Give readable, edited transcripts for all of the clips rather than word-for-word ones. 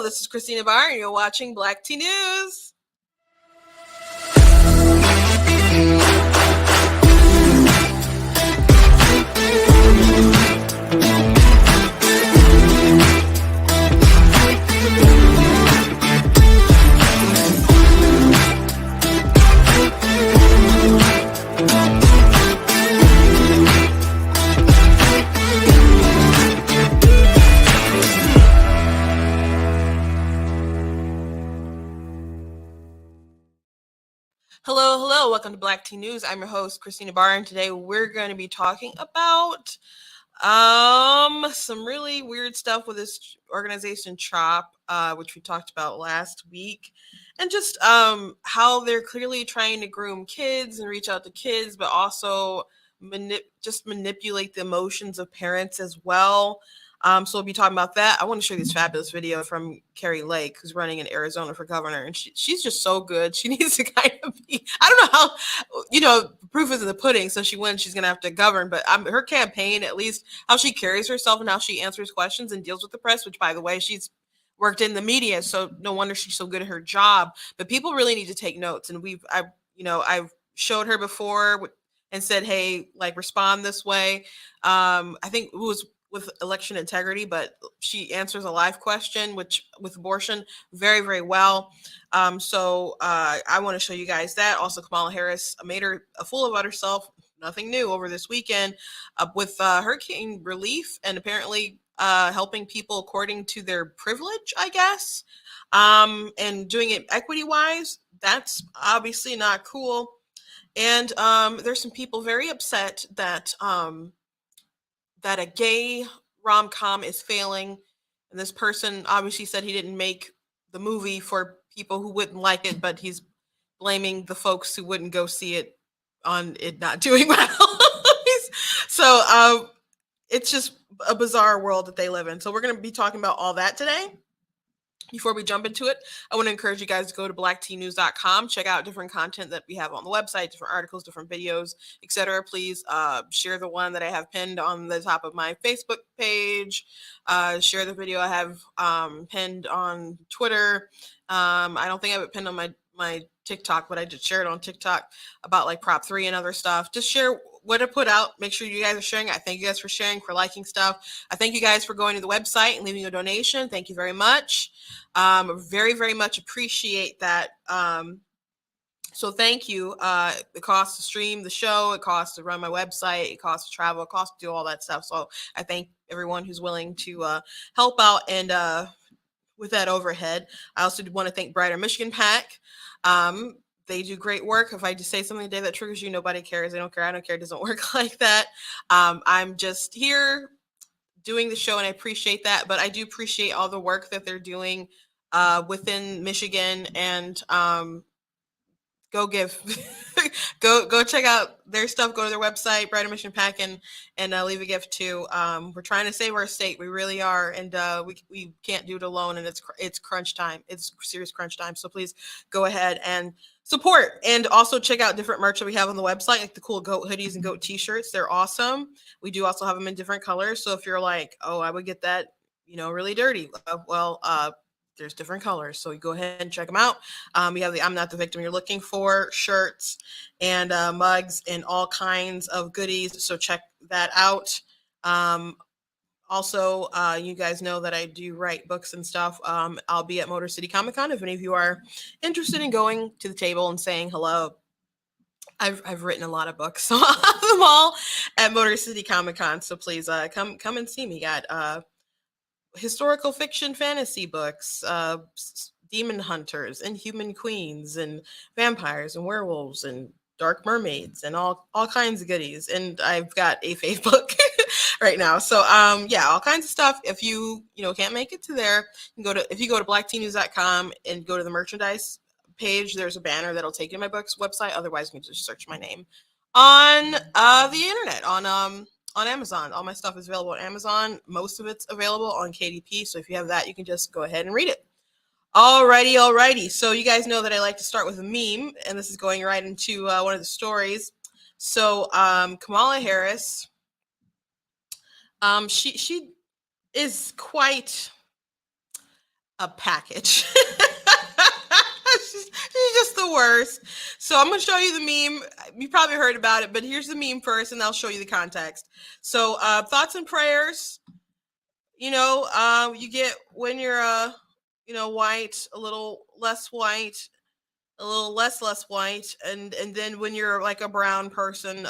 this is Christina Barr, and you're watching Black Tea News. Hello, welcome to Black Tea News. I'm your host, Christina Barr, and today we're going to be talking about some really weird stuff with this organization CHOP, which we talked about last week, and just how they're clearly trying to groom kids and reach out to kids, but also manipulate the emotions of parents as well. So we'll be talking about that. I want to show you this fabulous video from Kari Lake, who's running in Arizona for governor, and she's just so good. She needs to kind of be, I don't know how, proof is in the pudding, so she wins, she's going to have to govern, but her campaign, at least how she carries herself and how she answers questions and deals with the press, which, by the way, she's worked in the media, so no wonder she's so good at her job. But people really need to take notes, and I've showed her before and said, hey, respond this way. I think it was with election integrity, but she answers a live question, which with abortion very, very well. So I want to show you guys that. Also, Kamala Harris made her a fool about herself. Nothing new over this weekend with hurricane relief and apparently helping people according to their privilege, I guess, and doing it equity wise. That's obviously not cool. And there's some people very upset that that a gay rom-com is failing. And this person obviously said he didn't make the movie for people who wouldn't like it, but he's blaming the folks who wouldn't go see it on it not doing well. So it's just a bizarre world that they live in. So we're going to be talking about all that today. Before we jump into it, I want to encourage you guys to go to blacktnews.com, check out different content that we have on the website, different articles, different videos, etc. Please share the one that I have pinned on the top of my Facebook page. Share the video I have pinned on Twitter. I don't think I have it pinned on my TikTok, but I did share it on TikTok about Prop 3 and other stuff. Just share what I put out. Make sure you guys are sharing. I thank you guys for sharing, for liking stuff. I thank you guys for going to the website and leaving a donation. Thank you very much. Very, very much appreciate that. So thank you. It costs to stream the show. It costs to run my website. It costs to travel. It costs to do all that stuff. So I thank everyone who's willing to help out and with that overhead. I also want to thank Brighter Michigan PAC. They do great work. If I just say something today that triggers you, nobody cares. They don't care. I don't care. It doesn't work like that. I'm just here doing the show, and I appreciate that. But I do appreciate all the work that they're doing within Michigan, and go give, go check out their stuff. Go to their website, Brighter Michigan PAC, and leave a gift too. We're trying to save our state. We really are, and we can't do it alone. And it's crunch time. It's serious crunch time. So please go ahead and support, and also check out different merch that we have on the website, like the cool goat hoodies and goat t-shirts. They're awesome. We do also have them in different colors. So if you're like, oh, I would get that, really dirty. There's different colors, so you go ahead and check them out. We have the I'm Not the Victim You're Looking For shirts and mugs and all kinds of goodies, so check that out. Also, you guys know that I do write books and stuff. I'll be at Motor City Comic Con if any of you are interested in going to the table and saying hello. I've written a lot of books, so I'll have them all at Motor City Comic Con, so please come and see me. Got historical fiction fantasy books, demon hunters and human queens and vampires and werewolves and dark mermaids and all kinds of goodies. And I've got a faith book right now. So all kinds of stuff. If you can't make it to there, if you go to blacktnews.com and go to the merchandise page, there's a banner that'll take you to my book's website. Otherwise, you can just search my name on the internet on Amazon. All my stuff is available on Amazon. Most of it's available on KDP. So if you have that, you can just go ahead and read it. Alrighty. So you guys know that I like to start with a meme, and this is going right into one of the stories. So Kamala Harris, she is quite a package. She's just the worst. So I'm going to show you the meme. You probably heard about it, but here's the meme first, and I'll show you the context. So thoughts and prayers. You get when you're white, a little less white, a little less white, and then when you're like a brown person,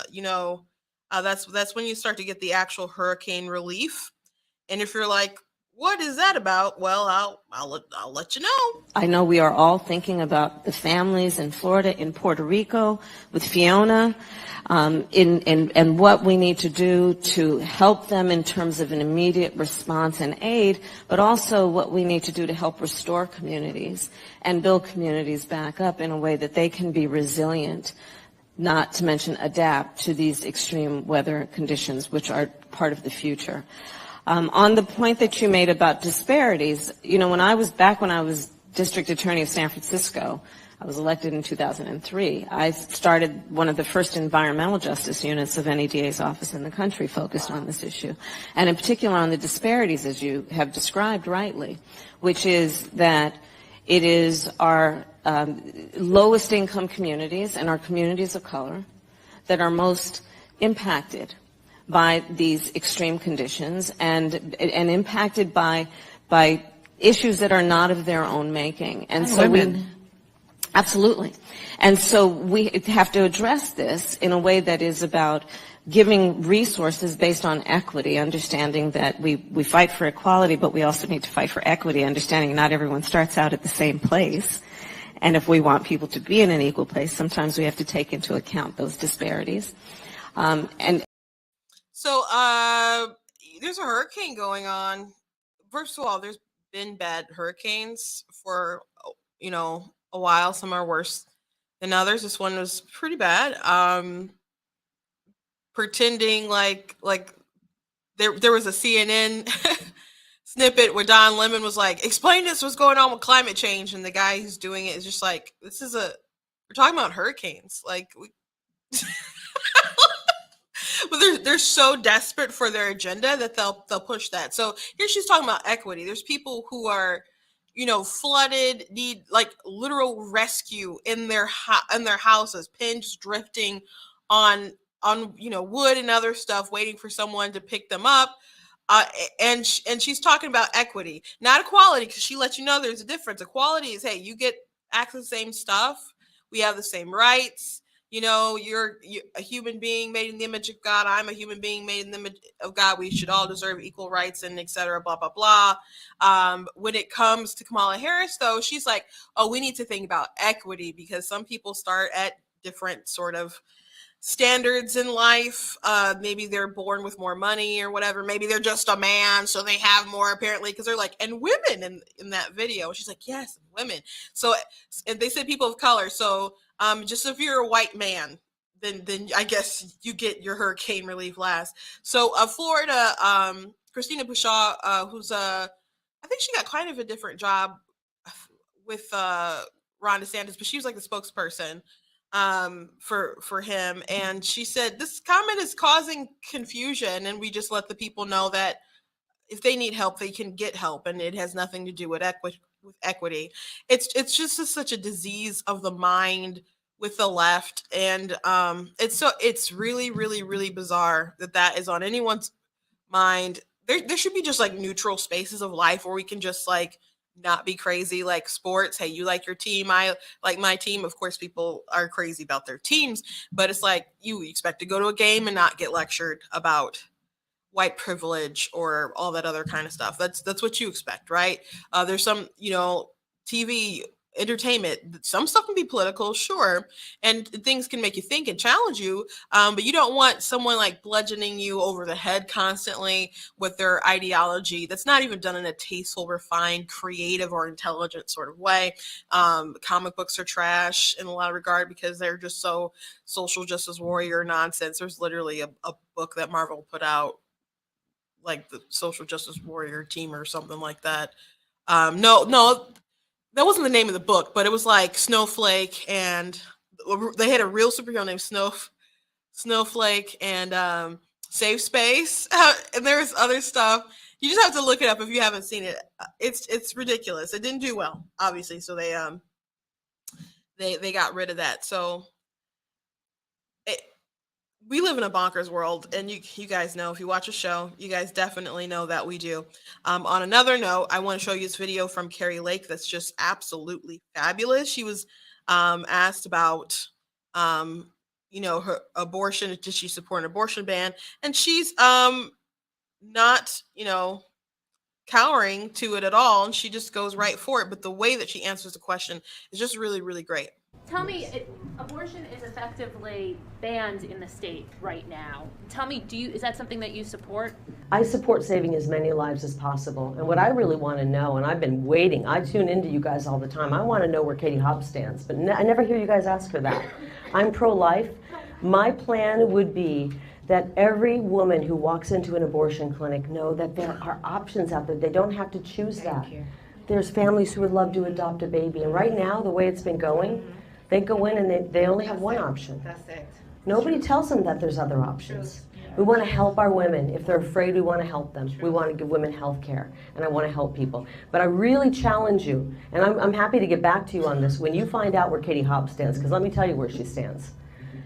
that's when you start to get the actual hurricane relief. And if you're like, what is that about? Well, I'll let you know. I know we are all thinking about the families in Florida, in Puerto Rico, with Fiona, and what we need to do to help them in terms of an immediate response and aid, but also what we need to do to help restore communities and build communities back up in a way that they can be resilient, not to mention adapt to these extreme weather conditions, which are part of the future. On the point that you made about disparities, when I was district attorney of San Francisco, I was elected in 2003. I started one of the first environmental justice units of any DA's office in the country focused on this issue, and in particular on the disparities, as you have described rightly, which is that it is our lowest income communities and our communities of color that are most impacted by these extreme conditions and impacted by issues that are not of their own making. And so absolutely. And so we have to address this in a way that is about giving resources based on equity, understanding that we fight for equality, but we also need to fight for equity, understanding not everyone starts out at the same place. And if we want people to be in an equal place, sometimes we have to take into account those disparities. So there's a hurricane going on. First of all, there's been bad hurricanes for, a while. Some are worse than others. This one was pretty bad. Pretending like there was a CNN snippet where Don Lemon was like, explain this, what's going on with climate change. And the guy who's doing it is just like, we're talking about hurricanes. Like, but they're so desperate for their agenda that they'll push that. So here she's talking about equity. There's people who are, flooded, need like literal rescue in their houses, pins drifting on wood and other stuff, waiting for someone to pick them up. And she's talking about equity, not equality, because she lets you know there's a difference. Equality is, hey, you get access to the same stuff. We have the same rights. You're a human being made in the image of God. I'm a human being made in the image of God. We should all deserve equal rights and et cetera, blah, blah, blah. When it comes to Kamala Harris, though, she's like, oh, we need to think about equity because some people start at different sort of standards in life. Maybe they're born with more money or whatever. Maybe they're just a man, so they have more apparently, because they're like, and women in that video. She's like, yes, women. So, and they said people of color. So just if you're a white man, then I guess you get your hurricane relief last. So Florida, Christina Pushaw, who's I think she got kind of a different job with Ron DeSantis, but she was like the spokesperson for him. And she said, this comment is causing confusion, and we just let the people know that if they need help, they can get help, and it has nothing to do with equity. It's just such a disease of the mind with the left, and it's really, really, really bizarre that is on anyone's mind. There should be just like neutral spaces of life where we can just like not be crazy, like sports. Hey, you like your team, I like my team. Of course, people are crazy about their teams, but it's like you expect to go to a game and not get lectured about white privilege or all that other kind of stuff. That's what you expect, right? There's some, TV entertainment, some stuff can be political, sure, and things can make you think and challenge you, but you don't want someone like bludgeoning you over the head constantly with their ideology that's not even done in a tasteful, refined, creative, or intelligent sort of way. Comic books are trash in a lot of regard because they're just so social justice warrior nonsense. There's literally a book that Marvel put out, like the social justice warrior team or something like that. No, that wasn't the name of the book, but it was like Snowflake, and they had a real superhero named Snowflake, and safe space, and there's other stuff. You just have to look it up if you haven't seen it. It's ridiculous. It didn't do well, obviously, so they got rid of that. So it, we live in a bonkers world, and you guys know, if you watch a show, you guys definitely know that we do. On another note, I want to show you this video from Kari Lake that's just absolutely fabulous. She was asked about her abortion. Does she support an abortion ban? And she's not cowering to it at all, and she just goes right for it. But the way that she answers the question is just really, really great. Tell me, abortion is effectively banned in the state right now. Tell me, is that something that you support? I support saving as many lives as possible. And what I really want to know, and I've been waiting, I tune into you guys all the time. I want to know where Katie Hobbs stands, but I never hear you guys ask her that. I'm pro-life. My plan would be that every woman who walks into an abortion clinic know that there are options out there. They don't have to choose that. There's families who would love to adopt a baby. And right now, the way it's been going, they go in and they only have one option. That's it. Nobody tells them that there's other options. We want to help our women. If they're afraid, we want to help them. We want to give women health care, and I want to help people. But I really challenge you, and I'm happy to get back to you on this, when you find out where Katie Hobbs stands, because let me tell you where she stands.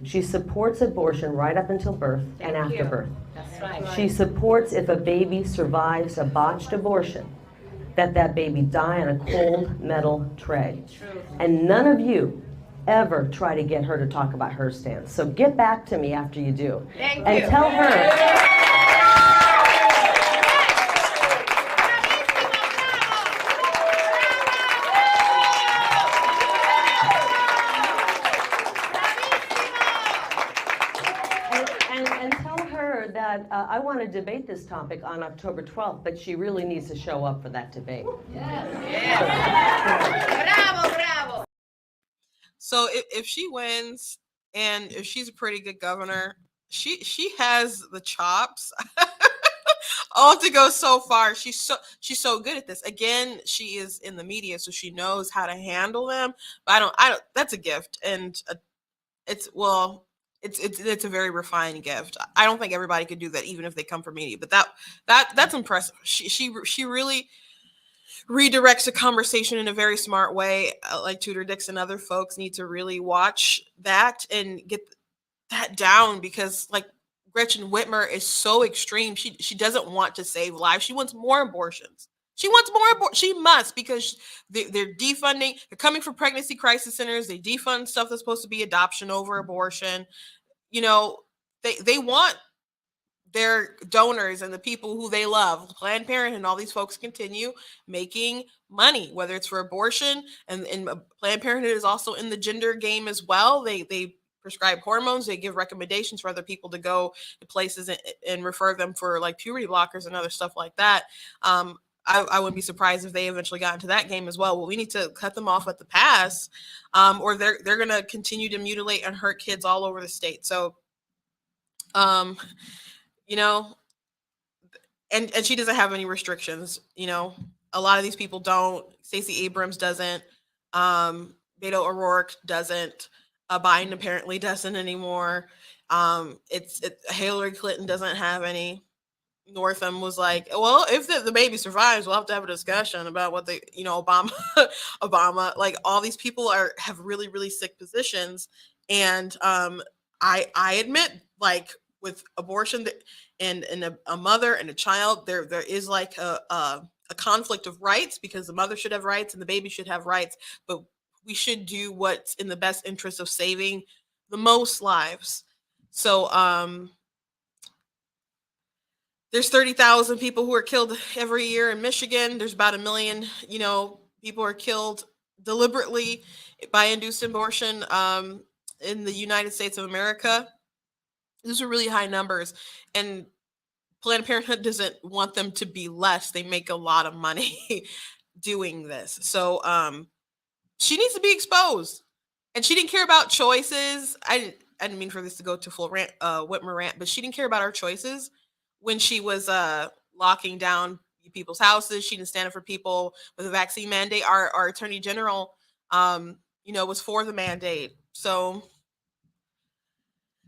She supports abortion right up until birth and after birth. That's right. She supports, if a baby survives a botched abortion, that baby die on a cold metal tray. And none of you ever try to get her to talk about her stance. So get back to me after you do. And tell her. And tell her that I want to debate this topic on October 12th, but she really needs to show up for that debate. Bravo, bravo. So if she wins, and if she's a pretty good governor, she has the chops all to go so far. She's so good at this. Again, she is in the media, so she knows how to handle them. But I don't. That's a gift, and it's a very refined gift. I don't think everybody could do that, even if they come from media. But that's impressive. She really redirects the conversation in a very smart way. Like Tudor Dixon, other folks need to really watch that and get that down, because like Gretchen Whitmer is so extreme. She doesn't want to save lives. She wants more abortions. She wants more abortion. She must, because they're defunding. They're coming for pregnancy crisis centers. They defund stuff that's supposed to be adoption over abortion. They want their donors and the people who they love, Planned Parenthood and all these folks, continue making money, whether it's for abortion, and Planned Parenthood is also in the gender game as well. They prescribe hormones. They give recommendations for other people to go to places and refer them for like puberty blockers and other stuff like that. I wouldn't be surprised if they eventually got into that game as well. Well, we need to cut them off at the pass, or they're going to continue to mutilate and hurt kids all over the state. So, and she doesn't have any restrictions. A lot of these people don't. Stacey Abrams doesn't. Beto O'Rourke doesn't. Biden apparently doesn't anymore. Hillary Clinton doesn't have any. Northam was like, well, if the baby survives, we'll have to have a discussion about what Obama, like all these people have really, really sick positions. And I admit, like with abortion and a mother and a child, there is like a conflict of rights, because the mother should have rights and the baby should have rights, but we should do what's in the best interest of saving the most lives. So there's 30,000 people who are killed every year in Michigan. There's about 1 million, people are killed deliberately by induced abortion in the United States of America. Those are really high numbers, and Planned Parenthood doesn't want them to be less. They make a lot of money doing this. So she needs to be exposed, and she didn't care about choices. I didn't mean for this to go to full rant, Whitmer rant, but she didn't care about our choices when she was locking down people's houses. She didn't stand up for people with a vaccine mandate. Our attorney general, was for the mandate. So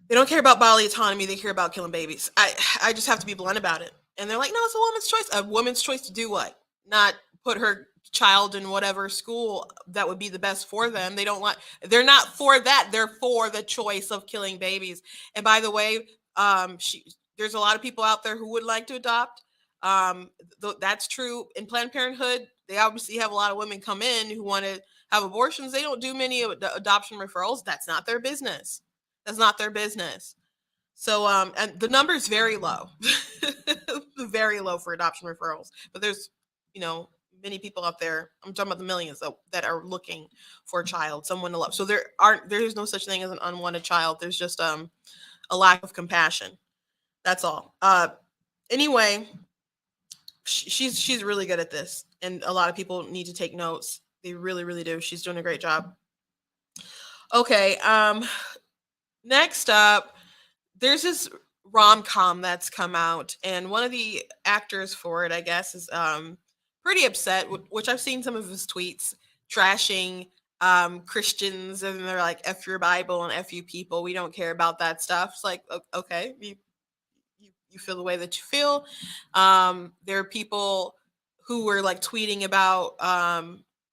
They don't care about bodily autonomy. They care about killing babies. I just have to be blunt about it. And they're like, no, it's a woman's choice. A woman's choice to do what? Not put her child in whatever school that would be the best for them. They don't like. They're not for that. They're for the choice of killing babies. And by the way, there's a lot of people out there who would like to adopt. That's true in Planned Parenthood. They obviously have a lot of women come in who want to have abortions. They don't do many adoption referrals. That's not their business. That's not their business. So, and the number is very low, very low for adoption referrals. But there's, many people out there. I'm talking about the millions that are looking for a child, someone to love. So there's no such thing as an unwanted child. There's just a lack of compassion. That's all. Anyway, she's really good at this, and a lot of people need to take notes. They really, really do. She's doing a great job. Okay. Next up, there's this rom-com that's come out, and one of the actors for it, I guess, is pretty upset, which I've seen some of his tweets trashing Christians, and they're like, F your Bible and F you people. We don't care about that stuff. It's like, okay, you feel the way that you feel. There are people who were like tweeting about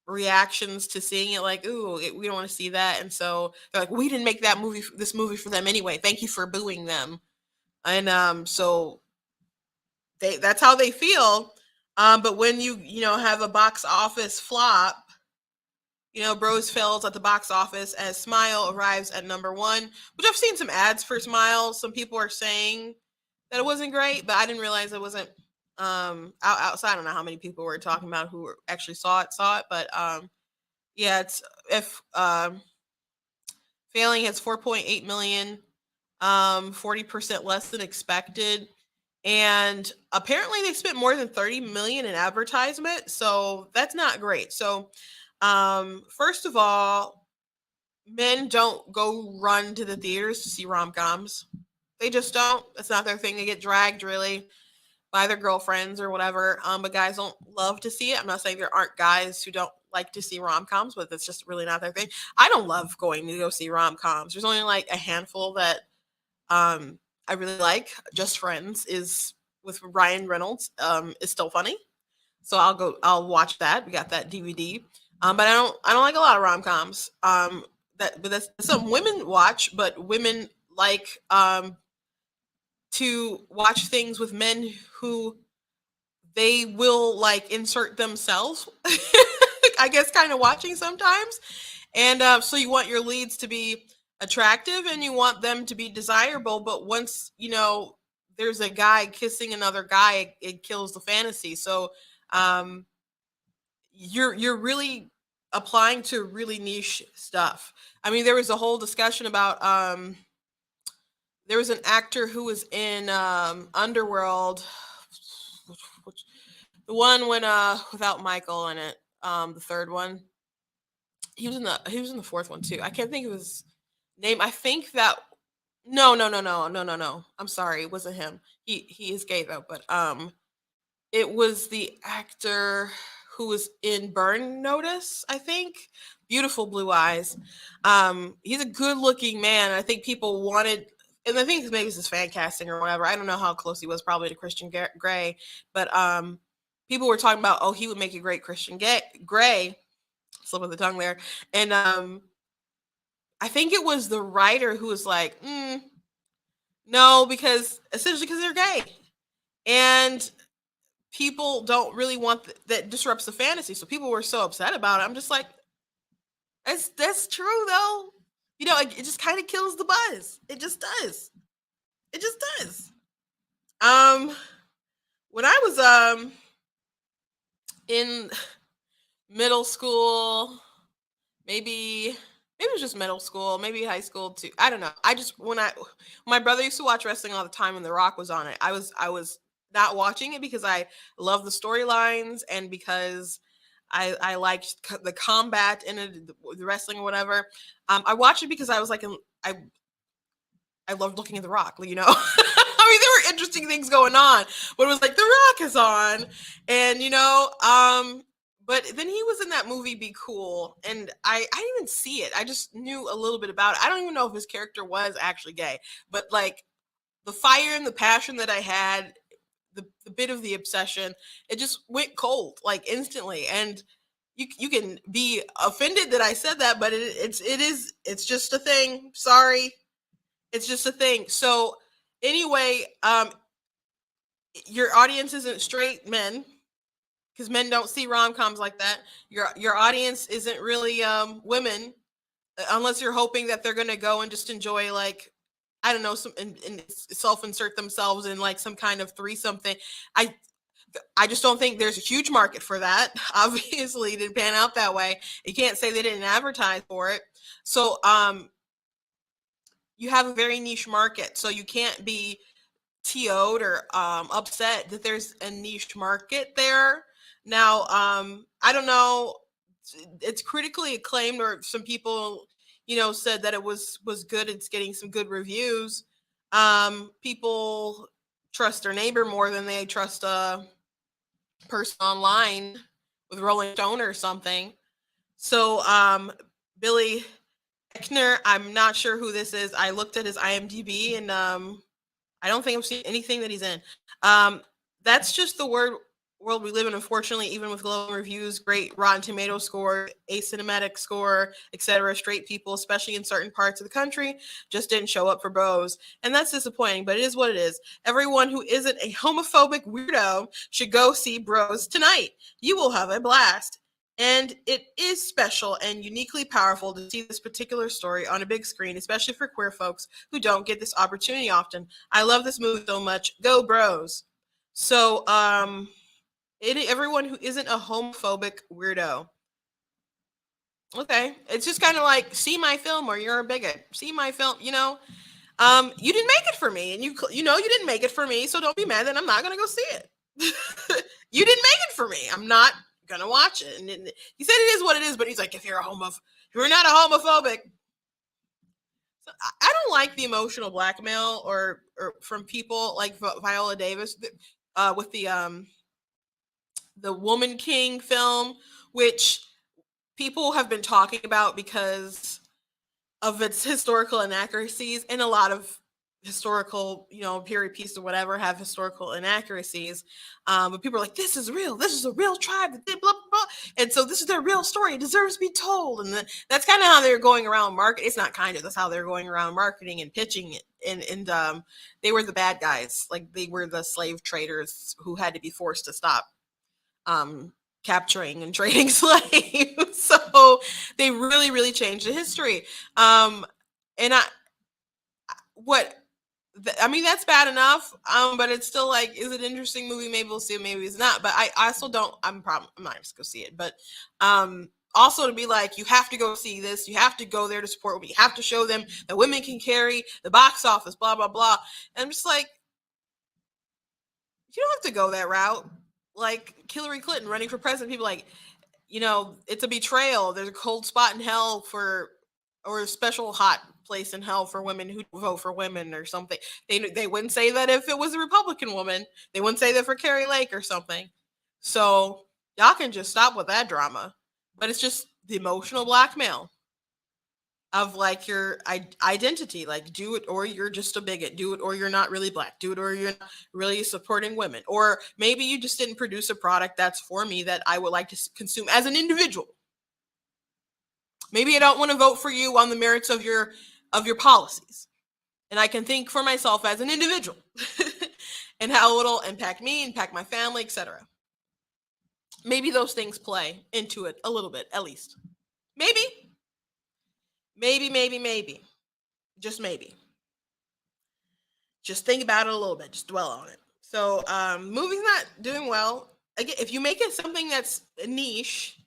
reactions to seeing it, like, ooh, we don't want to see that. And so they're like, we didn't make this movie for them anyway. Thank you for booing them. And so that's how they feel. But when you have a box office flop, Bros fails at the box office as Smile arrives at number 1, which I've seen some ads for Smile. Some people are saying that it wasn't great, but I didn't realize it wasn't outside. I don't know how many people were talking about who actually saw it, but yeah, it's if failing has 4.8 million, 40% less than expected. And apparently they spent more than 30 million in advertisement, so that's not great. So first of all, men don't go run to the theaters to see rom-coms. They just don't. That's not their thing. They get dragged really by their girlfriends or whatever. But guys don't love to see it. I'm not saying there aren't guys who don't like to see rom-coms, but it's just really not their thing. I don't love going to go see rom-coms. There's only like a handful that I really like. Just Friends is with Ryan Reynolds. Is still funny. So I'll watch that. We got that DVD. But I don't like a lot of rom-coms. But that's something women watch, but women like to watch things with men who they will like insert themselves, I guess, kind of watching sometimes. And so you want your leads to be attractive and you want them to be desirable. But once, there's a guy kissing another guy, it kills the fantasy. So you're really applying to really niche stuff. I mean, there was a whole discussion about there was an actor who was in Underworld, the one when without Michael in it, the third one. He was in the fourth one too. I can't think of his name. I think that no. I'm sorry, it wasn't him. He is gay though, but it was the actor who was in Burn Notice, I think. Beautiful blue eyes. He's a good-looking man. I think people wanted, and I think maybe it's his fan casting or whatever. I don't know how close he was, probably to Christian Grey, but people were talking about, oh, he would make a great Christian Grey. Slip of the tongue there. And I think it was the writer who was like, no, essentially because they're gay. And people don't really want that disrupts the fantasy. So people were so upset about it. I'm just like, that's true though. It just kind of kills the buzz. It just does. It just does. When I was in middle school, maybe it was just middle school, maybe high school too. I don't know. When my brother used to watch wrestling all the time and The Rock was on it, I was not watching it because I love the storylines and because I liked the combat in it, the wrestling or whatever. I watched it because I was like, I loved looking at The Rock, I mean, there were interesting things going on, but it was like The Rock is on, and But then he was in that movie Be Cool, and I didn't even see it. I just knew a little bit about it. I don't even know if his character was actually gay, but like the fire and the passion that I had, the bit of the obsession, it just went cold like instantly. And you can be offended that I said that, but it's just a thing. Sorry, it's just a thing. So anyway, your audience isn't straight men, because men don't see rom-coms like that. Your audience isn't really women, unless you're hoping that they're gonna go and just enjoy, like, I don't know, some and self-insert themselves in like some kind of threesome thing. I I just don't think there's a huge market for that. Obviously, it didn't pan out that way. You can't say they didn't advertise for it. So you have a very niche market. So you can't be TO'd or upset that there's a niche market there. Now, I don't know. It's critically acclaimed, or some people, said that it was good. It's getting some good reviews. People trust their neighbor more than they trust a person online with Rolling Stone or something. So, Billy Eckner, I'm not sure who this is. I looked at his IMDb, and I don't think I've seen anything that he's in. That's just the world we live in, unfortunately. Even with glowing reviews, great Rotten Tomato score, a cinematic score, etc., straight people, especially in certain parts of the country, just didn't show up for Bros, and that's disappointing. But it is what it is. Everyone who isn't a homophobic weirdo should go see Bros tonight. You will have a blast. And it is special and uniquely powerful to see this particular story on a big screen, especially for queer folks who don't get this opportunity often. I love this movie so much. Go Bros. So, everyone who isn't a homophobic weirdo. Okay, it's just kind of like, see my film or you're a bigot. See my film, you didn't make it for me, and you didn't make it for me, so don't be mad that I'm not gonna go see it. You didn't make it for me. I'm not gonna watch it. And he said it is what it is, but he's like, if you're not a homophobic. So I don't like the emotional blackmail or from people like Viola Davis with the Woman King film, which people have been talking about because of its historical inaccuracies, and a lot of historical, period pieces or whatever have historical inaccuracies. But people are like, this is real. This is a real tribe that did blah, blah, blah. And so this is their real story. It deserves to be told. And that's kind of how they're going around market. It's not kind of, that's how they're going around marketing and pitching it. And they were the bad guys. Like, they were the slave traders who had to be forced to stop capturing and trading slaves. So they really, really changed the history. And that's bad enough. But it's still like, is it an interesting movie? Maybe we'll see it, maybe it's not. But I also don't, I'm not just go see it. But also to be like, you have to go see this, you have to go there to support me, you have to show them that women can carry the box office, blah, blah, blah. And I'm just like, you don't have to go that route. Like Hillary Clinton running for president, people like, it's a betrayal. There's a cold spot in hell or a special hot place in hell for women who vote for women or something. They wouldn't say that if it was a Republican woman. They wouldn't say that for Kari Lake or something. So y'all can just stop with that drama. But it's just the emotional blackmail of like your identity, like do it or you're just a bigot, do it or you're not really black, do it or you're not really supporting women, or maybe you just didn't produce a product that's for me that I would like to consume as an individual. Maybe I don't want to vote for you on the merits of your policies, and I can think for myself as an individual and how it'll impact me, impact my family, etc. Maybe those things play into it a little bit, at least. Maybe. Just maybe. Just think about it a little bit. Just dwell on it. So, movie's not doing well. Again, if you make it something that's a niche,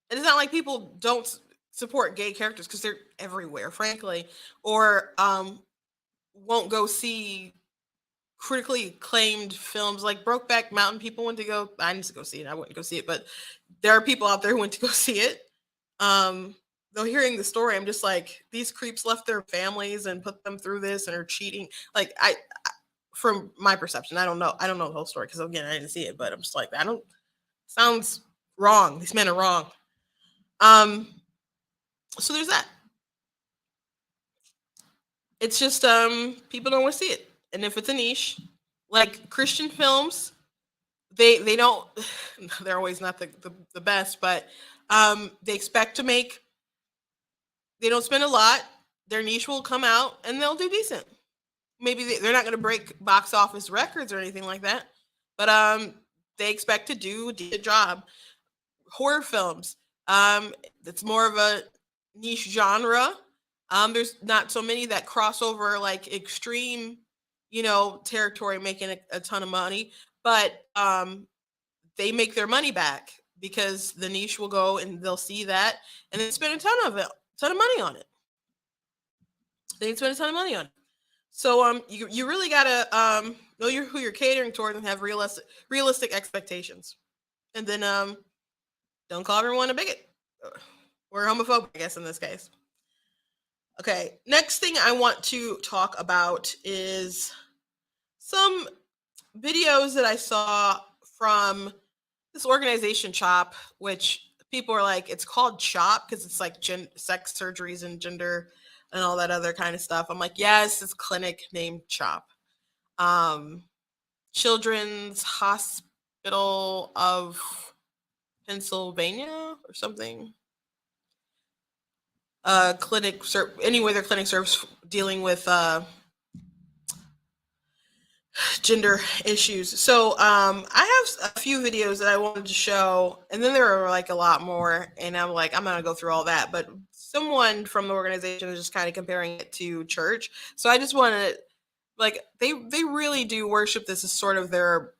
it's not like people don't support gay characters because they're everywhere, frankly, or won't go see critically acclaimed films like Brokeback Mountain. People went to go. I need to go see it. I wouldn't go see it, but there are people out there who went to go see it. Though hearing the story, I'm just like, these creeps left their families and put them through this and are cheating. Like, from my perception, I don't know the whole story because again, I didn't see it, but I'm just like, Sounds wrong. These men are wrong. So there's that. It's just people don't want to see it. And if it's a niche, like Christian films, they don't they're always not the best, but they expect to make, they don't spend a lot, their niche will come out and they'll do decent. Maybe they're not going to break box office records or anything like that, but they expect to do a decent job. Horror films, it's more of a niche genre. There's not so many that cross over like extreme, territory, making a ton of money, but they make their money back because the niche will go and they'll see that and then spend a ton of money on it. They spend a ton of money on it. So you really gotta know who you're catering toward and have realistic expectations, and then don't call everyone a bigot or homophobic, I guess, in this case. Okay, next thing I want to talk about is some videos that I saw from this organization CHOP, which people are like, it's called CHOP because it's like sex surgeries and gender and all that other kind of stuff. I'm like, yes, it's clinic named CHOP. Children's Hospital of Pennsylvania or something. Clinic, anyway, their clinic serves dealing with gender issues. So I have a few videos that I wanted to show, and then there are like a lot more, and I'm like, I'm not gonna go through all that, but someone from the organization is just kind of comparing it to church. So I just want to, like, they really do worship this as sort of their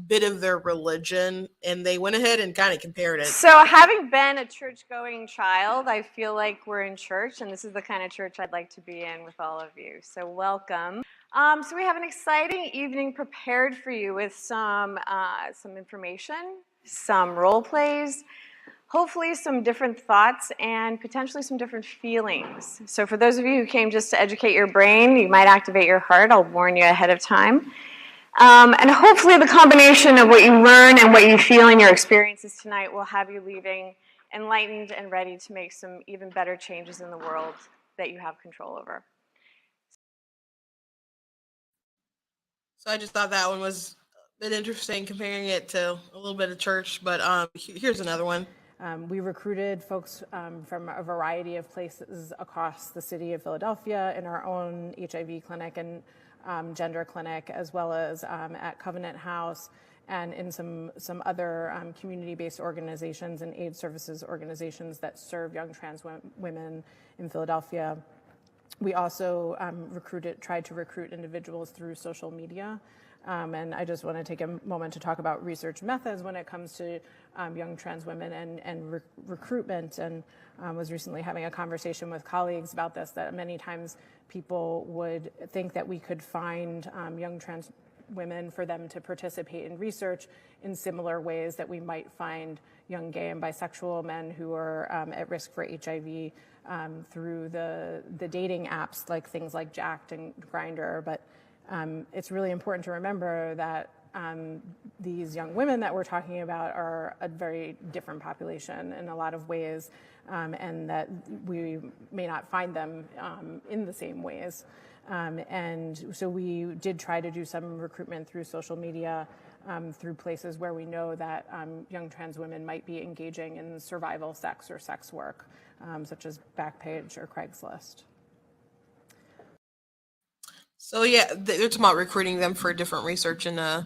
bit of their religion, and they went ahead and kind of compared it. So having been a church-going child, I feel like we're in church, and this is the kind of church I'd like to be in with all of you. So welcome. So we have an exciting evening prepared for you with some information, some role plays, hopefully some different thoughts, and potentially some different feelings. So for those of you who came just to educate your brain, you might activate your heart. I'll warn you ahead of time. And hopefully the combination of what you learn and what you feel in your experiences tonight will have you leaving enlightened and ready to make some even better changes in the world that you have control over. So I just thought that one was a bit interesting, comparing it to a little bit of church, but here's another one. We recruited folks from a variety of places across the city of Philadelphia in our own HIV clinic and gender clinic, as well as at Covenant House and in some other community-based organizations and aid services organizations that serve young trans women in Philadelphia. We also tried to recruit individuals through social media. And I just want to take a moment to talk about research methods when it comes to young trans women and recruitment, and was recently having a conversation with colleagues about this, that many times people would think that we could find young trans women for them to participate in research in similar ways that we might find young gay and bisexual men who are at risk for HIV through the dating apps, like things like Jack'd and Grindr. But it's really important to remember that these young women that we're talking about are a very different population in a lot of ways, and that we may not find them in the same ways. And so we did try to do some recruitment through social media, through places where we know that young trans women might be engaging in survival sex or sex work, such as Backpage or Craigslist. So yeah, they're talking about recruiting them for different research and that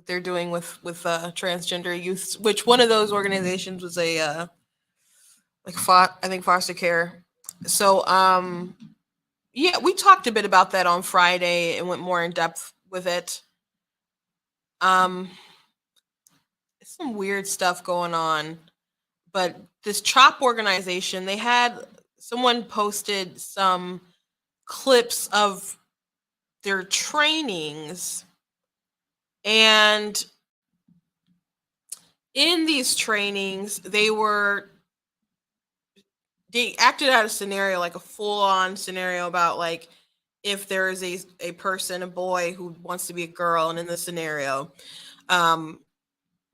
they're doing with transgender youth. Which one of those organizations was I think foster care. So yeah, we talked a bit about that on Friday and went more in depth with it. Some weird stuff going on, but this CHOP organization, they had someone posted some clips of their trainings, and in these trainings they acted out a scenario, like a full-on scenario about like if there is a person, a boy who wants to be a girl, and in this scenario Um,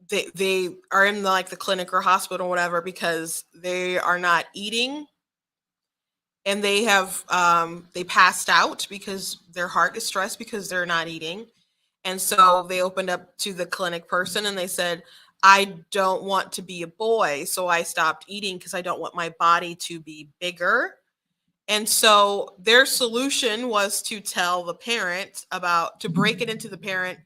they are in the clinic or hospital or whatever because they are not eating, and they have they passed out because their heart is stressed because they're not eating. And so they opened up to the clinic person and they said, I don't want to be a boy, so I stopped eating because I don't want my body to be bigger. And so their solution was to tell the parent to break it into the parent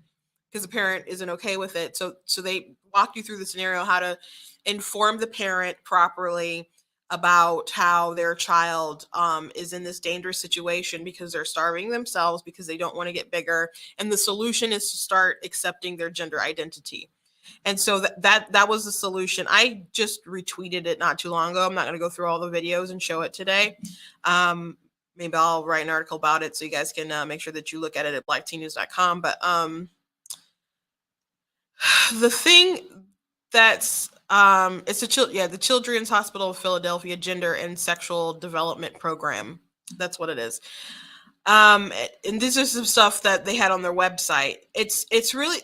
because the parent isn't okay with it. So they walk you through the scenario, how to inform the parent properly about how their child is in this dangerous situation because they're starving themselves because they don't want to get bigger. And the solution is to start accepting their gender identity. And so that was the solution. I just retweeted it not too long ago. I'm not going to go through all the videos and show it today. Maybe I'll write an article about it so you guys can make sure that you look at it at blacktnews.com. But the thing that's it's the Children's Hospital of Philadelphia Gender and Sexual Development Program. That's what it is. And this is some stuff that they had on their website. It's really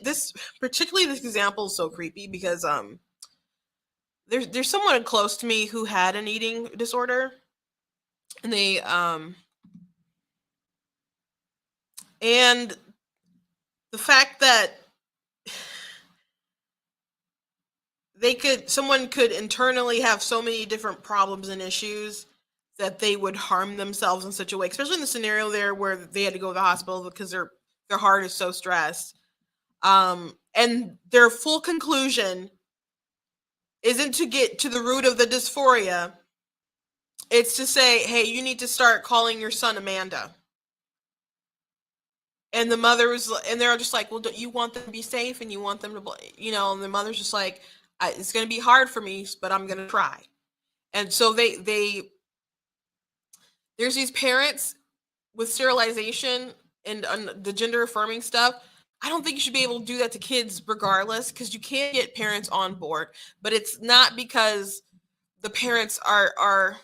particularly this example is so creepy because there's someone close to me who had an eating disorder, and they and the fact that someone could internally have so many different problems and issues that they would harm themselves in such a way, especially in the scenario there where they had to go to the hospital because their heart is so stressed. And their full conclusion isn't to get to the root of the dysphoria. It's to say, hey, you need to start calling your son Amanda. And the mother was, and they're just like, well, don't you want them to be safe and you want them to, and the mother's just like, it's going to be hard for me, but I'm going to try. And so there's these parents with sterilization and the gender affirming stuff. I don't think you should be able to do that to kids regardless, because you can't get parents on board. But it's not because the parents are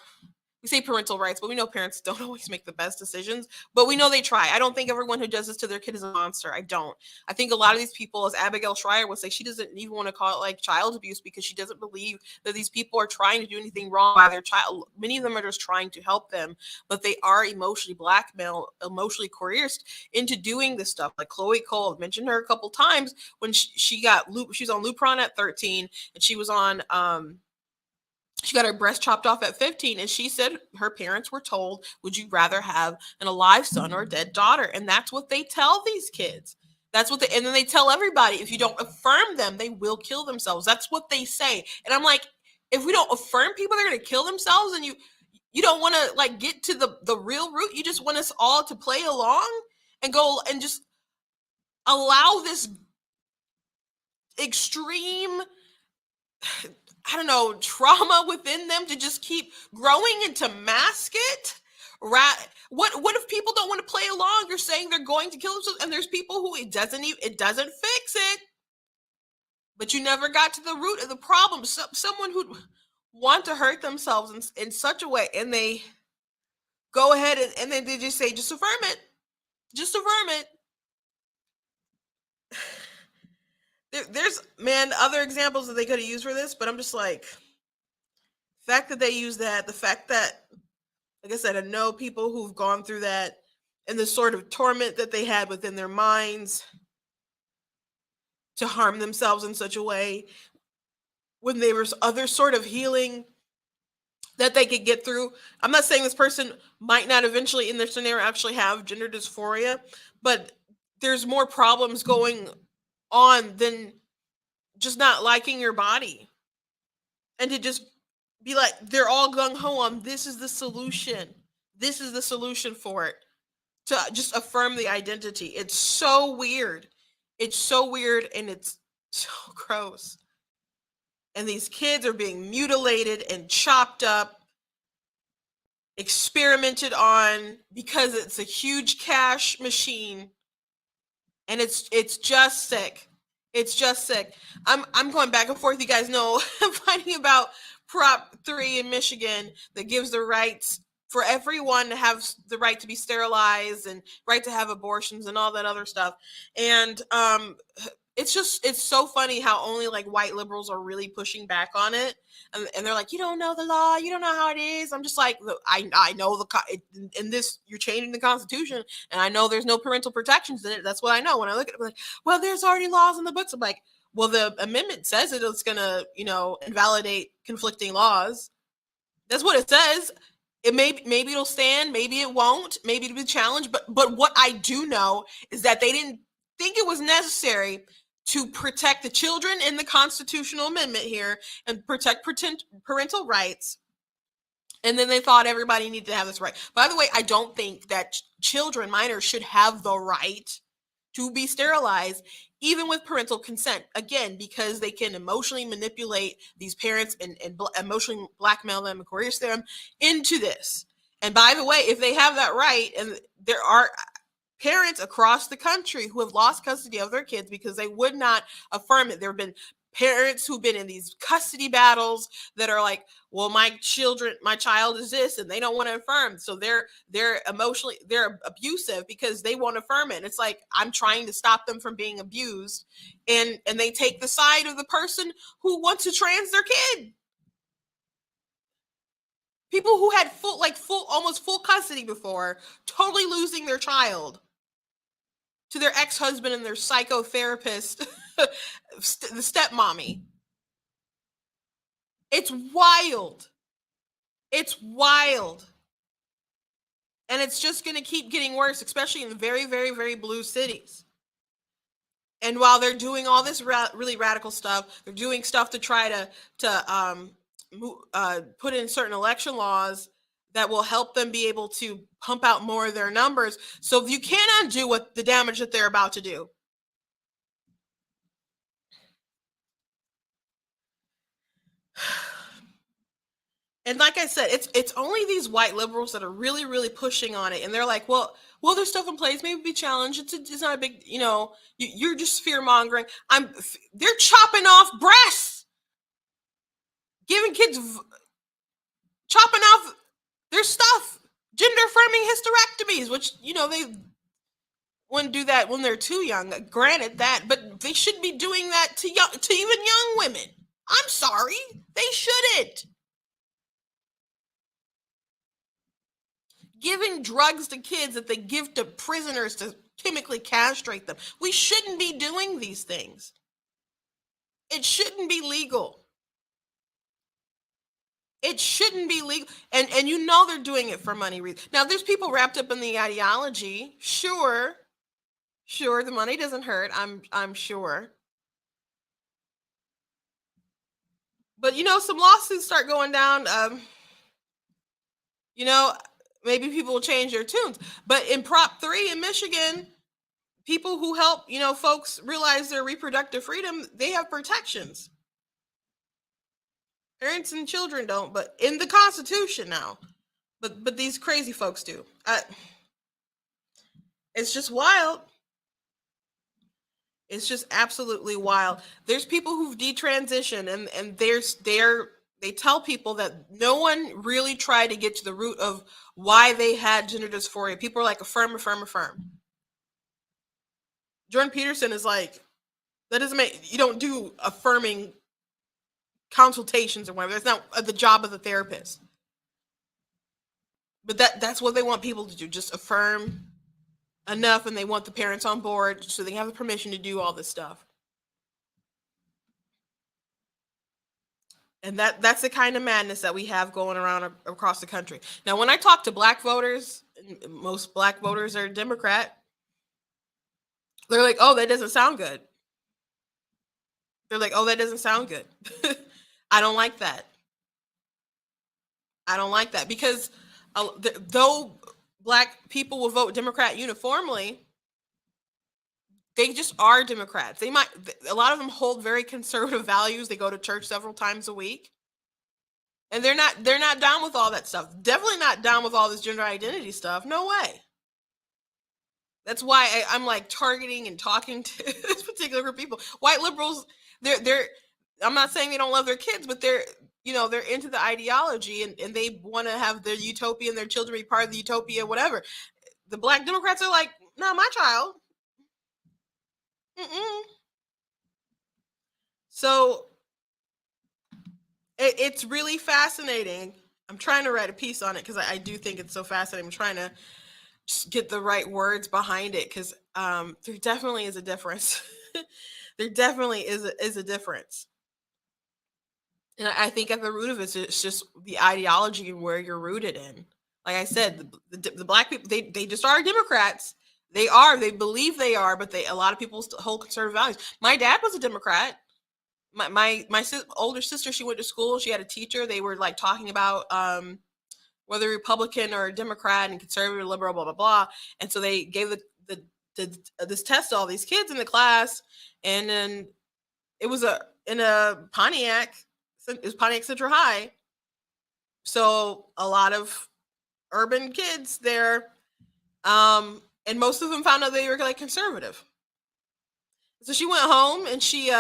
we say parental rights, but we know parents don't always make the best decisions, but we know they try. I don't think everyone who does this to their kid is a monster. I don't. I think a lot of these people, as Abigail Schreier would say, she doesn't even want to call it child abuse because she doesn't believe that these people are trying to do anything wrong by their child. Many of them are just trying to help them, but they are emotionally blackmailed, emotionally coerced into doing this stuff. Like Chloe Cole, I've mentioned her a couple times when she was on Lupron at 13, and she was on she got her breast chopped off at 15, and she said her parents were told, would you rather have an alive son or a dead daughter? And that's what they tell these kids. And then they tell everybody, if you don't affirm them, they will kill themselves. That's what they say. And I'm like, if we don't affirm people, they're going to kill themselves, and you don't want to get to the real root. You just want us all to play along and go and just allow this extreme, I don't know, trauma within them to just keep growing and to mask it. Right? What if people don't want to play along? You're saying they're going to kill themselves, and there's people who it doesn't fix it. But you never got to the root of the problem. Someone who'd want to hurt themselves in such a way, and they go ahead and then they just say, just affirm it. Just affirm it. There's other examples that they could have used for this, but I'm just like, the fact that they use that, the fact that, like I said, I know people who've gone through that and the sort of torment that they had within their minds to harm themselves in such a way when there was other sort of healing that they could get through. I'm not saying this person might not eventually in their scenario actually have gender dysphoria, but there's more problems going on than just not liking your body. And to just be like, they're all gung-ho on, this is the solution. This is the solution for it. To just affirm the identity. It's so weird. It's so weird, and it's so gross. And these kids are being mutilated and chopped up, experimented on, because it's a huge cash machine. And it's just sick. It's just sick. I'm going back and forth. You guys know I'm fighting about Prop 3 in Michigan that gives the rights for everyone to have the right to be sterilized and right to have abortions and all that other stuff. And it's so funny how only like white liberals are really pushing back on it, and they're like, you don't know the law, you don't know how it is. I'm just like, look, I know in this you're changing the Constitution, and I know there's no parental protections in it. That's what I know. When I look at it, I'm like, well, there's already laws in the books. I'm like, well, the amendment says it's gonna, invalidate conflicting laws. That's what it says. It maybe it'll stand, maybe it won't, maybe it'll be challenged. But what I do know is that they didn't think it was necessary to protect the children in the constitutional amendment here and protect parental rights. And then they thought everybody needed to have this right. By the way, I don't think that children, minors, should have the right to be sterilized, even with parental consent. Again, because they can emotionally manipulate these parents and emotionally blackmail them and coerce them into this. And by the way, if they have that right, and there are parents across the country who have lost custody of their kids because they would not affirm it. There have been parents who've been in these custody battles that are like, well, my child is this, and they don't want to affirm. So they're abusive because they won't affirm it. And it's like, I'm trying to stop them from being abused. And they take the side of the person who wants to trans their kid. People who had almost full custody before, totally losing their child to their ex-husband and their psychotherapist, the stepmommy. It's wild. It's wild. And it's just going to keep getting worse, especially in the very, very, very blue cities. And while they're doing all this really radical stuff, they're doing stuff to try to put in certain election laws that will help them be able to pump out more of their numbers. So you can't undo what the damage that they're about to do. And like I said, it's only these white liberals that are really, really pushing on it. And they're like, well, there's stuff in place. Maybe be challenged. It's not a big, you're just fear mongering. They're chopping off breasts, giving kids, chopping off their stuff, gender affirming hysterectomies, which, they wouldn't do that when they're too young. Granted that, but they shouldn't be doing that to even young women. I'm sorry, they shouldn't. Giving drugs to kids that they give to prisoners to chemically castrate them. We shouldn't be doing these things. It shouldn't be legal. It shouldn't be legal. And they're doing it for money reasons. Now, there's people wrapped up in the ideology. Sure, the money doesn't hurt, I'm sure. But, some lawsuits start going down, maybe people will change their tunes. But in Prop 3 in Michigan, people who help, folks realize their reproductive freedom, they have protections. Parents and children don't, but in the Constitution now. But these crazy folks do. It's just wild. It's just absolutely wild. There's people who've detransitioned, and they tell people that no one really tried to get to the root of why they had gender dysphoria. People are like, affirm. Jordan Peterson is like, that doesn't make, you don't do affirming consultations or whatever. That's not the job of the therapist. But that's what they want people to do, just affirm enough, and they want the parents on board so they have the permission to do all this stuff. And that's the kind of madness that we have going around across the country. Now, when I talk to black voters, most black voters are Democrat, they're like, oh, that doesn't sound good. They're like, oh, that doesn't sound good. I don't like that. Because though black people will vote Democrat uniformly, they just are Democrats. A lot of them hold very conservative values. They go to church several times a week. And they're not down with all that stuff. Definitely not down with all this gender identity stuff. No way. That's why I'm like targeting and talking to this particular group of people. White liberals, I'm not saying they don't love their kids, but they're into the ideology, and they want to have their utopia and their children be part of the utopia, whatever. The black Democrats are like, no, my child. So it's really fascinating. I'm trying to write a piece on it because I do think it's so fascinating. I'm trying to just get the right words behind it because there definitely is a difference. There definitely is a difference. And I think at the root of it, it's just the ideology and where you're rooted in. Like I said, the black people, they just are Democrats. They believe they are, but a lot of people still hold conservative values. My dad was a Democrat. My older sister, she went to school. She had a teacher. They were like talking about whether Republican or Democrat and conservative, liberal, blah blah blah. And so they gave this test to all these kids in the class, and then it was in a Pontiac. It was Pontiac Central High. So a lot of urban kids there, and most of them found out they were like conservative. So she went home and she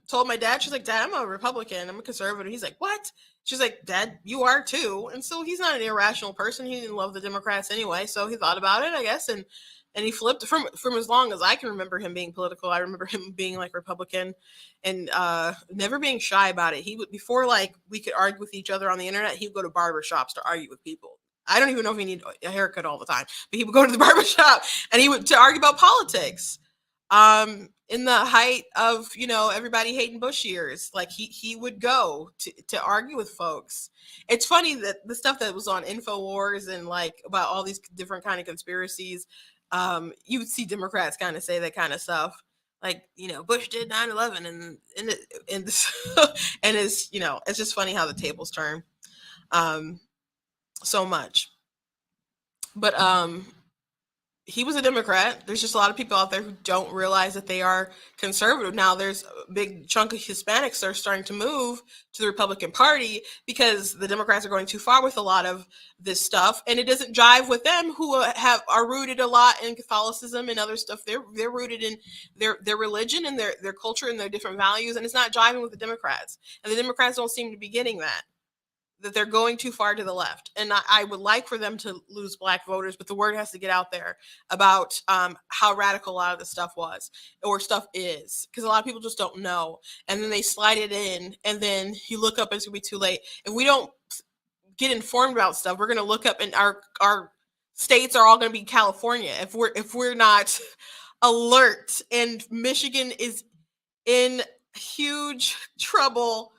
told my dad, she's like, Dad, I'm a Republican. I'm a conservative. He's like, what? She's like, Dad, you are too. And so he's not an irrational person. He didn't love the Democrats anyway. So he thought about it, I guess. And he flipped from as long as I can remember him being political. I remember him being like Republican and never being shy about it. He would, before like we could argue with each other on the internet, he would go to barber shops to argue with people. I don't even know if he needed a haircut all the time, but he would go to the barber shop and he would to argue about politics. In the height of everybody hating Bush years, like he would go to argue with folks. It's funny that the stuff that was on InfoWars and like about all these different kind of conspiracies, you would see Democrats kind of say that kind of stuff, like Bush did 9/11 and this, and it's just funny how the tables turn so much. But he was a Democrat. There's just a lot of people out there who don't realize that they are conservative. Now there's a big chunk of Hispanics that are starting to move to the Republican Party because the Democrats are going too far with a lot of this stuff, and it doesn't jive with them who are rooted a lot in Catholicism and other stuff. They're rooted in their religion and their culture and their different values, and it's not jiving with the Democrats. And the Democrats don't seem to be getting that they're going too far to the left. And I would like for them to lose black voters, but the word has to get out there about how radical a lot of this stuff was or stuff is, because a lot of people just don't know. And then they slide it in, and then you look up, it's gonna be too late. If we don't get informed about stuff, we're gonna look up, and our states are all gonna be California if we're not alert. And Michigan is in huge trouble.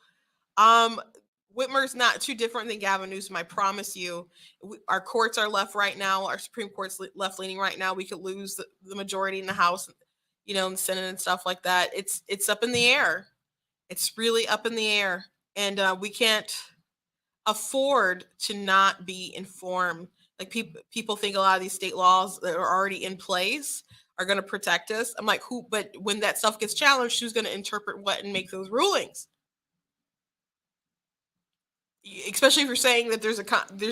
Whitmer's not too different than Gavin Newsom, I promise you. Our courts are left right now. Our Supreme Court's left leaning right now. We could lose the majority in the House, in the Senate and stuff like that. It's up in the air. It's really up in the air. And we can't afford to not be informed. Like people think a lot of these state laws that are already in place are going to protect us. I'm like, who? But when that stuff gets challenged, who's going to interpret what and make those rulings? Especially if you're saying that there's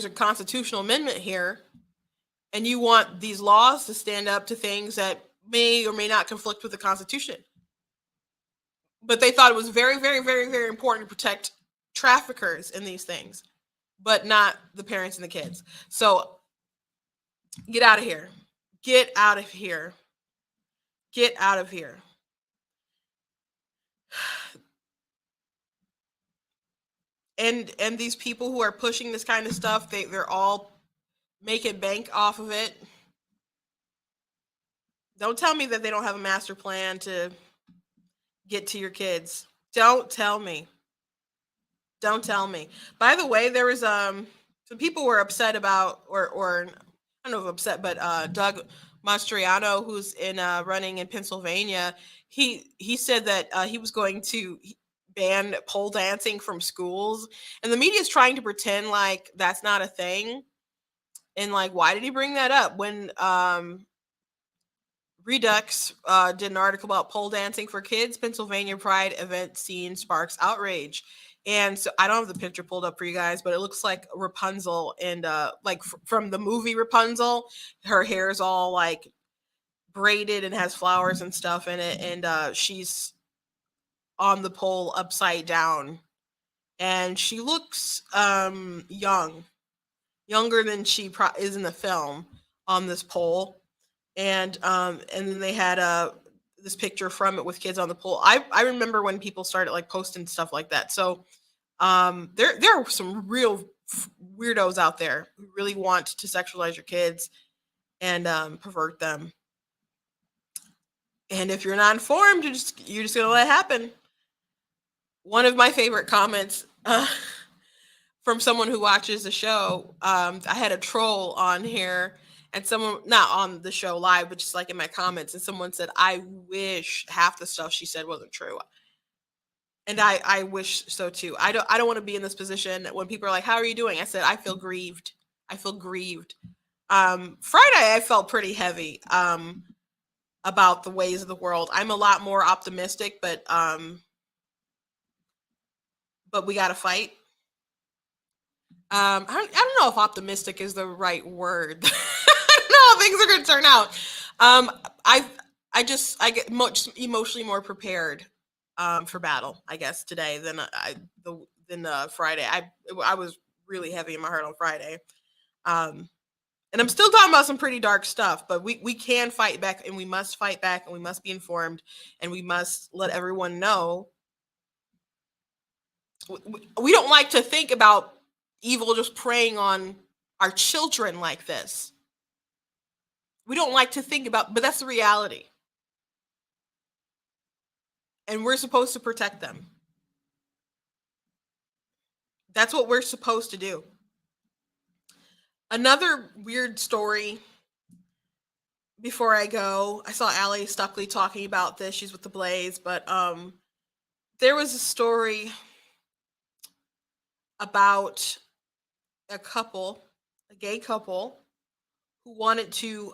a constitutional amendment here, and you want these laws to stand up to things that may or may not conflict with the Constitution. But they thought it was very, very, very, very important to protect traffickers in these things, but not the parents and the kids. So get out of here. Get out of here. Get out of here. And these people who are pushing this kind of stuff, they're all making bank off of it. Don't tell me that they don't have a master plan to get to your kids. Don't tell me. Don't tell me. By the way, there was some people were upset about, or I don't know if upset, but Doug Mastriano, who's in running in Pennsylvania, he said that he was going to ban pole dancing from schools, and the media is trying to pretend like that's not a thing. And like, why did he bring that up when Redux did an article about pole dancing for kids? Pennsylvania Pride event scene sparks outrage. And so I don't have the picture pulled up for you guys, but it looks like Rapunzel, and like from the movie Rapunzel, her hair is all like braided and has flowers and stuff in it, and she's on the pole upside down, and she looks younger than she is in the film on this pole. And then they had this picture from it with kids on the pool. I remember when people started like posting stuff like that. So there are some real weirdos out there who really want to sexualize your kids and pervert them. And if you're not informed, you're just gonna let it happen. One of my favorite comments from someone who watches the show, I had a troll on here, and someone, not on the show live, but just like in my comments, and someone said, "I wish half the stuff she said wasn't true." And I wish so too. I don't want to be in this position when people are like, "How are you doing?" I said, "I feel grieved. I feel grieved." Friday, I felt pretty heavy about the ways of the world. I'm a lot more optimistic, but we got to fight. I don't know if optimistic is the right word. I don't know how things are going to turn out. I get much emotionally more prepared for battle, I guess, today than Friday. I was really heavy in my heart on Friday. And I'm still talking about some pretty dark stuff, but we can fight back, and we must fight back, and we must be informed, and we must let everyone know. We don't like to think about evil just preying on our children like this. We don't like to think about, but that's the reality. And we're supposed to protect them. That's what we're supposed to do. Another weird story before I go, I saw Allie Stuckley talking about this. She's with the Blaze, but there was a story about a gay couple, who wanted to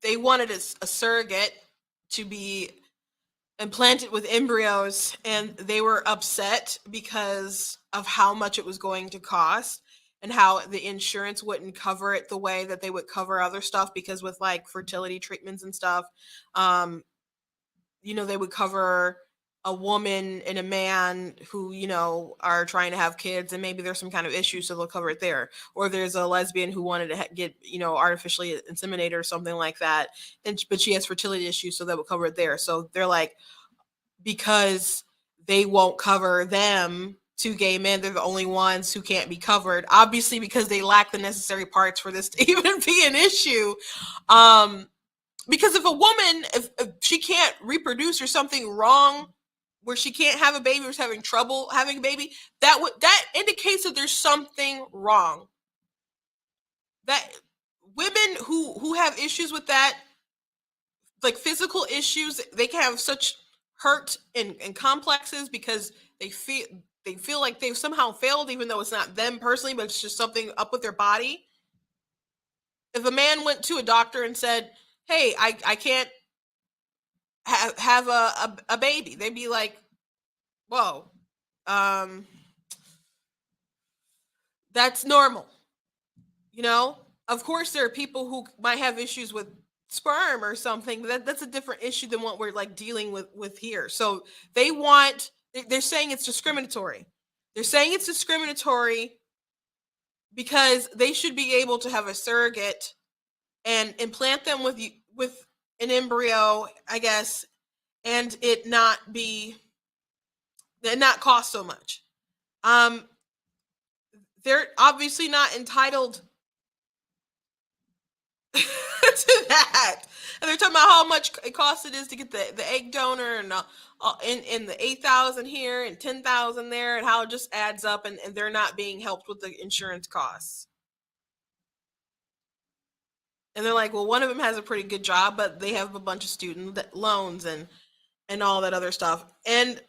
they wanted a surrogate to be implanted with embryos, and they were upset because of how much it was going to cost and how the insurance wouldn't cover it the way that they would cover other stuff, because with like fertility treatments and stuff, they would cover a woman and a man who, are trying to have kids, and maybe there's some kind of issue, so they'll cover it there. Or there's a lesbian who wanted to get, artificially inseminated or something like that, but she has fertility issues, so that will cover it there. So they're like, because they won't cover them, two gay men, they're the only ones who can't be covered, obviously, because they lack the necessary parts for this to even be an issue. Because if a woman, if she can't reproduce or something wrong where she can't have a baby or is having trouble having a baby, that indicates that there's something wrong. That women who have issues with that, like physical issues, they can have such hurt and complexes because they feel like they've somehow failed, even though it's not them personally, but it's just something up with their body. If a man went to a doctor and said, "Hey, I can't have a baby," they'd be like, "Whoa, that's normal." Of course there are people who might have issues with sperm or something, but that's a different issue than what we're like dealing with here. So they're saying it's discriminatory. They're saying it's discriminatory because they should be able to have a surrogate and implant them with an embryo, I guess, and it not cost so much. They're obviously not entitled to that. And they're talking about how much it costs it is to get the egg donor, and in the 8,000 here and 10,000 there, and how it just adds up, and they're not being helped with the insurance costs. And they're like, well, one of them has a pretty good job, but they have a bunch of student loans and all that other stuff. And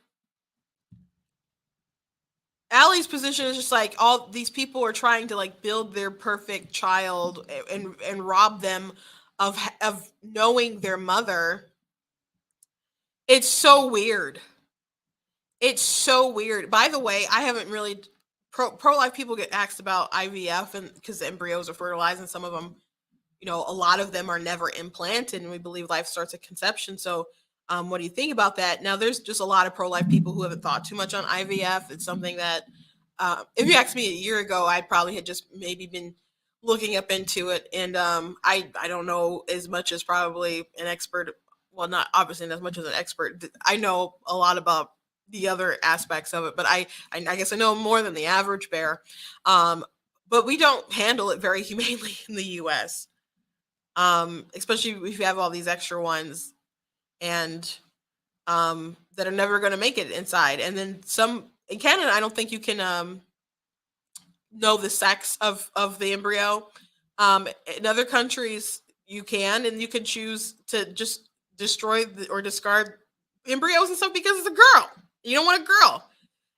Allie's position is just like, all these people are trying to like build their perfect child and rob them of knowing their mother. It's so weird. It's so weird. By the way, I haven't really pro-life people get asked about IVF, and because the embryos are fertilized, and some of them, a lot of them are never implanted, and we believe life starts at conception. So what do you think about that? Now, there's just a lot of pro-life people who haven't thought too much on IVF. It's something that, if you asked me a year ago, I probably had just maybe been looking up into it, and I don't know as much as probably an expert. Well, not obviously not as much as an expert. I know a lot about the other aspects of it, but I guess I know more than the average bear. But we don't handle it very humanely in the U.S. Especially if you have all these extra ones and that are never going to make it inside. And then some in Canada, I don't think you can know the sex of the embryo. In other countries, you can, and you can choose to just destroy or discard embryos and stuff because it's a girl. You don't want a girl.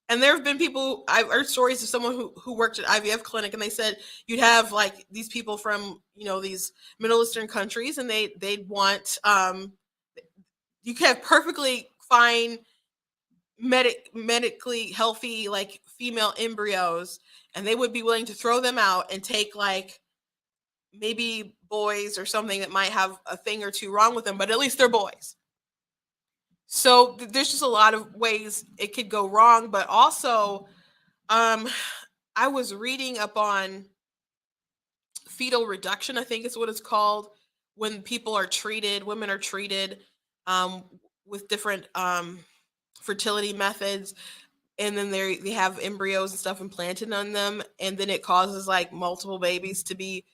And there have been people, I've heard stories of someone who worked at IVF clinic, and they said you'd have like these people from, these Middle Eastern countries, and they'd want, you could have perfectly fine medically healthy like female embryos, and they would be willing to throw them out and take like maybe boys or something that might have a thing or two wrong with them, but at least they're boys. So there's just a lot of ways it could go wrong. But also, I was reading up on fetal reduction, I think is what it's called, when women are treated with different fertility methods, and then they have embryos and stuff implanted on them, and then it causes like multiple babies to be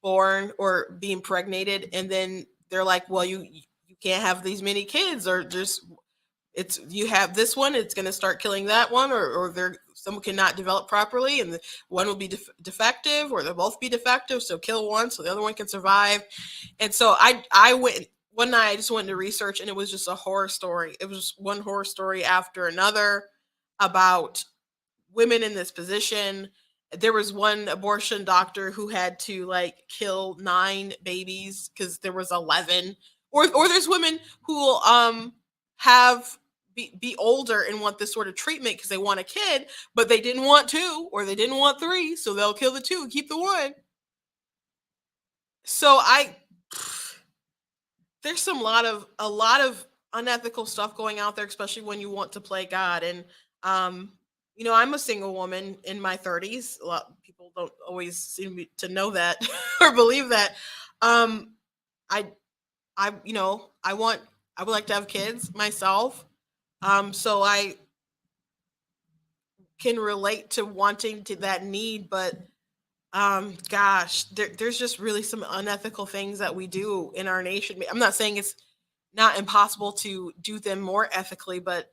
born or be impregnated, and then they're like, well, you can't have these many kids, or just you have this one, it's going to start killing that one, or someone cannot develop properly, and the one will be defective, or they'll both be defective, so kill one so the other one can survive. And so I went one night, I just went to research, and it was just a horror story. It was just one horror story after another about women in this position. There was one abortion doctor who had to like kill 9 babies because there was 11. Or there's women who will have be older and want this sort of treatment because they want a kid, but they didn't want 2 or they didn't want 3, so they'll kill the 2 and keep the 1. So there's a lot of unethical stuff going out there, especially when you want to play God. And I'm a single woman in my 30s. A lot of people don't always seem to know that or believe that. I would like to have kids myself. So I can relate to wanting to that need, but gosh, there's just really some unethical things that we do in our nation. I'm not saying it's not impossible to do them more ethically, but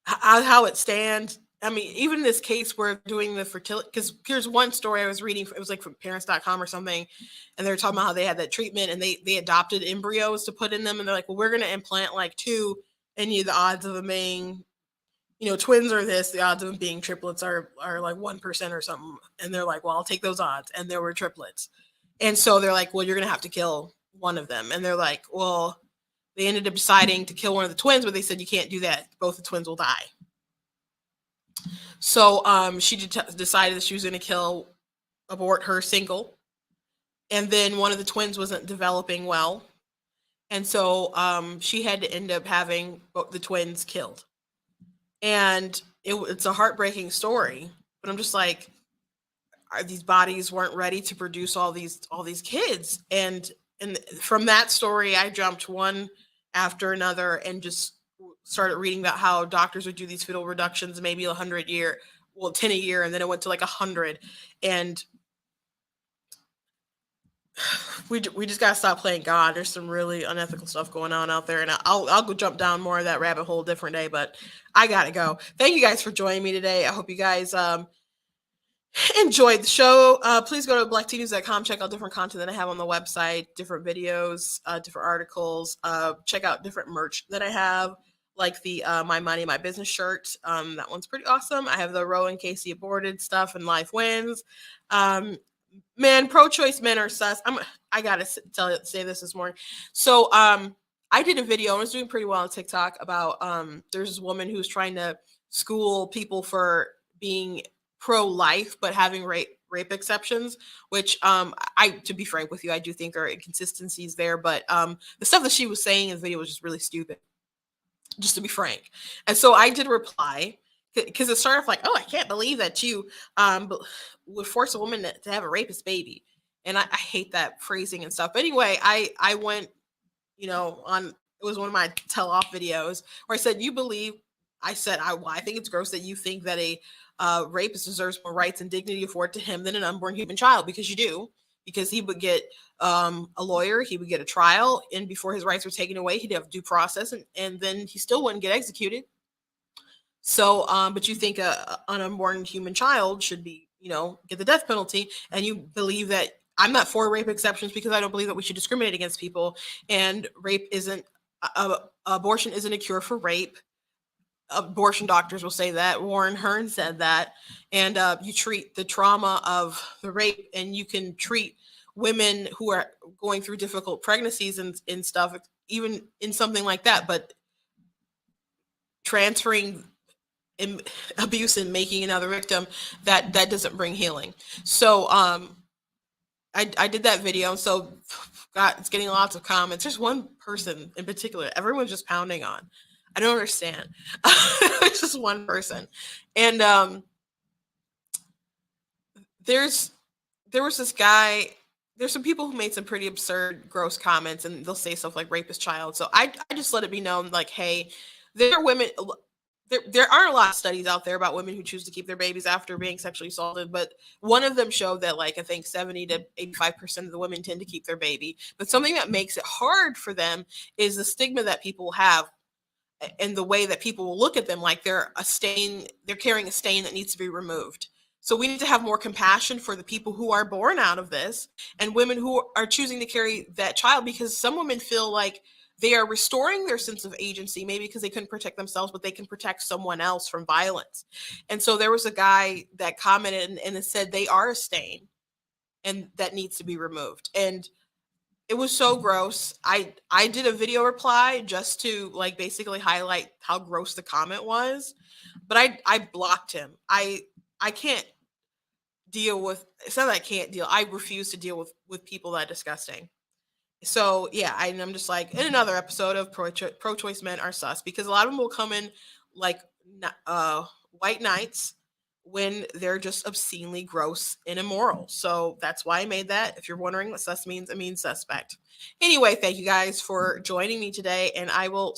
how it stands. I mean, even in this case where doing the fertility, because here's one story I was reading, it was like from parents.com or something, and they were talking about how they had that treatment and they adopted embryos to put in them, and they're like, well, we're going to implant like 2, and the odds of them being, twins are this, the odds of them being triplets are like 1% or something. And they're like, well, I'll take those odds. And there were triplets. And so they're like, well, you're going to have to kill one of them. And they're like, well, they ended up deciding to kill one of the twins, but they said, you can't do that. Both the twins will die. So she decided that she was going to abort her single. And then one of the twins wasn't developing well. And so she had to end up having the twins killed. And it's a heartbreaking story, but I'm just like, these bodies weren't ready to produce all these kids. And from that story, I jumped one after another and just started reading about how doctors would do these fetal reductions, maybe 100 a year, 10 a year, and then it went to like 100. And we just gotta stop playing God. There's some really unethical stuff going on out there, and I'll go jump down more of that rabbit hole a different day. But I gotta go. Thank you guys for joining me today. I hope you guys enjoyed the show. Please go to blacktnews.com. Check out different content that I have on the website, different videos, different articles. Check out different merch that I have, like the My Money, My Business shirt. That one's pretty awesome. I have the Rowan Casey aborted stuff and Life Wins. Man, pro-choice men are sus. I gotta say this morning. So I did a video. I was doing pretty well on TikTok about there's this woman who's trying to school people for being pro-life but having rape exceptions, which to be frank with you, I do think there are inconsistencies there. But the stuff that she was saying in the video was just really stupid, just to be frank. And so I did reply, because it started off like, oh, I can't believe that you would force a woman to have a rapist baby. And I hate that phrasing and stuff. But anyway, I went, on, it was one of my tell off videos where I said, well, I think it's gross that you think that a rapist deserves more rights and dignity afforded to him than an unborn human child, because you do. Because he would get a lawyer, he would get a trial, and before his rights were taken away, he'd have due process, and then he still wouldn't get executed. So, but you think an unborn human child should be, get the death penalty, and you believe that I'm not for rape exceptions because I don't believe that we should discriminate against people, and abortion isn't a cure for rape. Abortion doctors will say that. Warren Hearn said that. And you treat the trauma of the rape, and you can treat women who are going through difficult pregnancies and stuff, even in something like that. But transferring abuse and making another victim, that doesn't bring healing. So I did that video. So it's getting lots of comments. There's one person in particular everyone's just pounding on. I don't understand. It's just one person. And there was this guy, there's some people who made some pretty absurd, gross comments, and they'll say stuff like rapist child. So I just let it be known, like, hey, there are women, there aren't a lot of studies out there about women who choose to keep their babies after being sexually assaulted, but one of them showed that, like, I think 70 to 85% of the women tend to keep their baby. But something that makes it hard for them is the stigma that people have, and the way that people will look at them like they're carrying a stain that needs to be removed. So we need to have more compassion for the people who are born out of this, and women who are choosing to carry that child, because some women feel like they are restoring their sense of agency, maybe because they couldn't protect themselves, but they can protect someone else from violence. And so there was a guy that commented and said they are a stain and that needs to be removed. And it was so gross. I did a video reply just to, like, basically highlight how gross the comment was, but I blocked him. I can't deal with, it's not that I can't deal, I refuse to deal with people that disgusting. So yeah, I'm just like, in another episode of pro-choice men are sus, because a lot of them will come in like white knights when they're just obscenely gross and immoral. So that's why I made that. If you're wondering what sus means, it means suspect. Anyway, thank you guys for joining me today, and I will